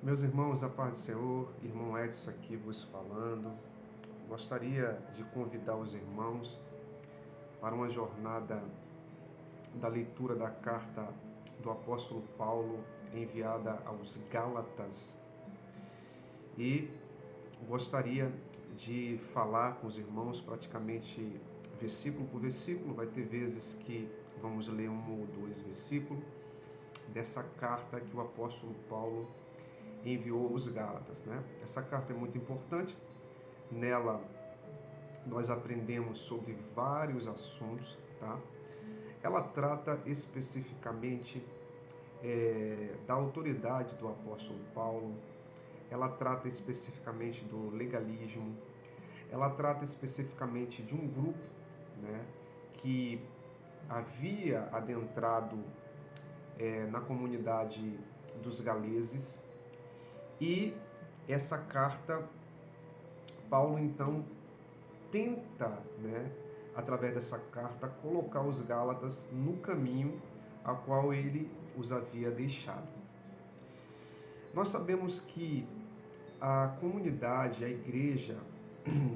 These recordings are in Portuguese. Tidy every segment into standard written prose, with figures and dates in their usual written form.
Meus irmãos, a paz do Senhor, irmão Edson aqui vos falando. Gostaria de convidar os irmãos para uma jornada da leitura da carta do apóstolo Paulo enviada aos Gálatas. E gostaria de falar com os irmãos praticamente versículo por versículo. Vai ter vezes que vamos ler um ou dois versículos dessa carta que o apóstolo Paulo enviou aos Gálatas, né? Essa carta é muito importante. Nela nós aprendemos sobre vários assuntos, tá? Ela trata especificamente da autoridade do apóstolo Paulo. Ela trata especificamente do legalismo. Ela trata especificamente de um grupo, né, que havia adentrado na comunidade dos galeses. E essa carta, Paulo então tenta, né, através dessa carta, colocar os Gálatas no caminho a qual ele os havia deixado. Nós sabemos que a comunidade, a igreja,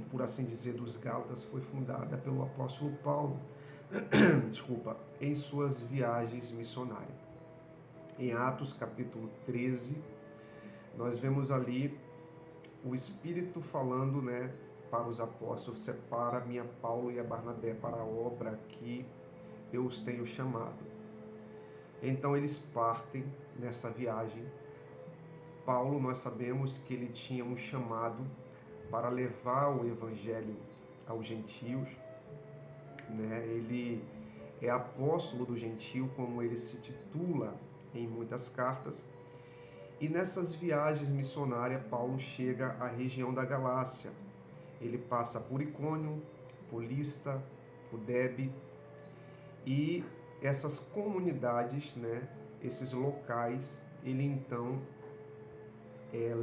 por assim dizer, dos Gálatas foi fundada pelo apóstolo Paulo, em suas viagens missionárias. Em Atos capítulo 13, nós vemos ali o Espírito falando, né, para os apóstolos: separa-me a Paulo e a Barnabé para a obra que eu os tenho chamado. Então eles partem nessa viagem. Paulo, nós sabemos que ele tinha um chamado para levar o evangelho aos gentios, né? Ele é apóstolo do gentio, como ele se titula em muitas cartas. E nessas viagens missionárias, Paulo chega à região da Galácia. Ele passa por Icônio, por Lista, por Derbe, e essas comunidades, né, esses locais, ele então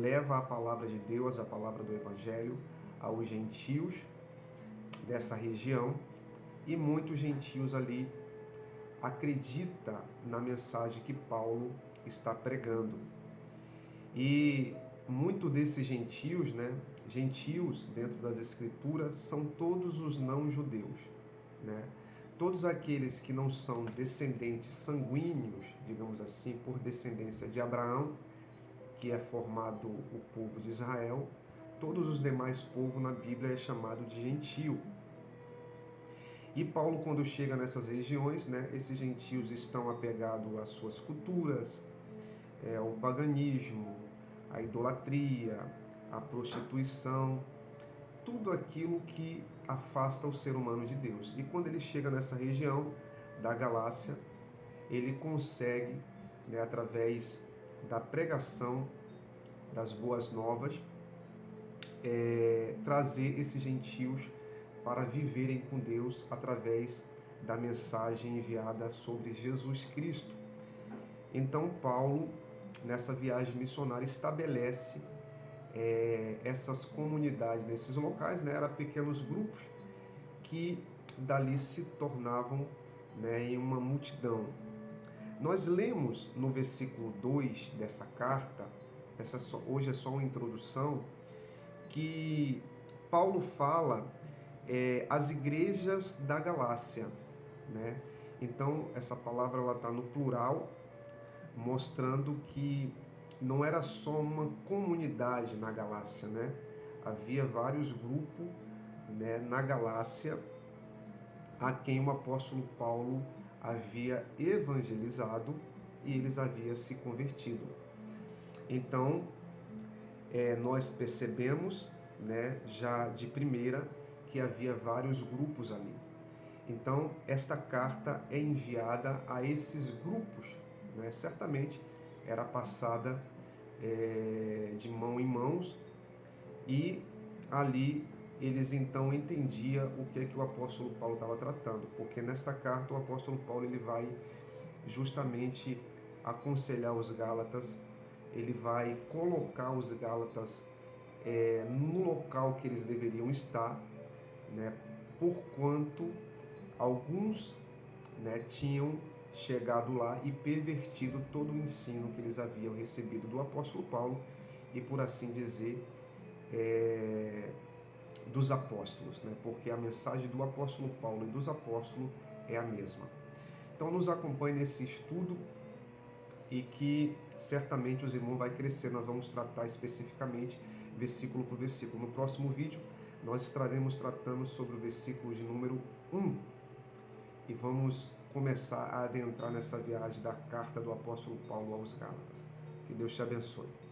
leva a palavra de Deus, a palavra do Evangelho, aos gentios dessa região, e muitos gentios ali acreditam na mensagem que Paulo está pregando. E muito desses gentios, né, gentios dentro das escrituras, são todos os não-judeus, né? Todos aqueles que não são descendentes sanguíneos, digamos assim, por descendência de Abraão, que é formado o povo de Israel. Todos os demais povos na Bíblia é chamado de gentio. E Paulo, quando chega nessas regiões, né, esses gentios estão apegados às suas culturas, ao paganismo, à idolatria, à prostituição, tudo aquilo que afasta o ser humano de Deus. E quando ele chega nessa região da Galácia, ele consegue, né, através da pregação das boas novas, trazer esses gentios para viverem com Deus através da mensagem enviada sobre Jesus Cristo. Então Paulo, nessa viagem missionária, estabelece essas comunidades nesses locais, né? Eram pequenos grupos que dali se tornavam, né, em uma multidão. Nós lemos no versículo 2 dessa carta, hoje é só uma introdução, que Paulo fala as igrejas da Galácia, né? Então essa palavra ela está no plural, mostrando que não era só uma comunidade na Galácia, né? Havia vários grupos, né, na Galácia a quem o apóstolo Paulo havia evangelizado e eles haviam se convertido. Então, nós percebemos, né, já de primeira, que havia vários grupos ali. Então, esta carta é enviada a esses grupos, né? Certamente era passada de mão em mãos, e ali eles então entendiam o que é que o apóstolo Paulo estava tratando, porque nesta carta o apóstolo Paulo ele vai justamente aconselhar os Gálatas, ele vai colocar os Gálatas no local que eles deveriam estar, né, porquanto alguns, né, tinham chegado lá e pervertido todo o ensino que eles haviam recebido do apóstolo Paulo e, por assim dizer, dos apóstolos, né? Porque a mensagem do apóstolo Paulo e dos apóstolos é a mesma. Então nos acompanhe nesse estudo e que certamente os irmãos vai crescer. Nós vamos tratar especificamente versículo por versículo. No próximo vídeo nós estaremos tratando sobre o versículo de número 1 e vamos começar a adentrar nessa viagem da carta do apóstolo Paulo aos Gálatas. Que Deus te abençoe.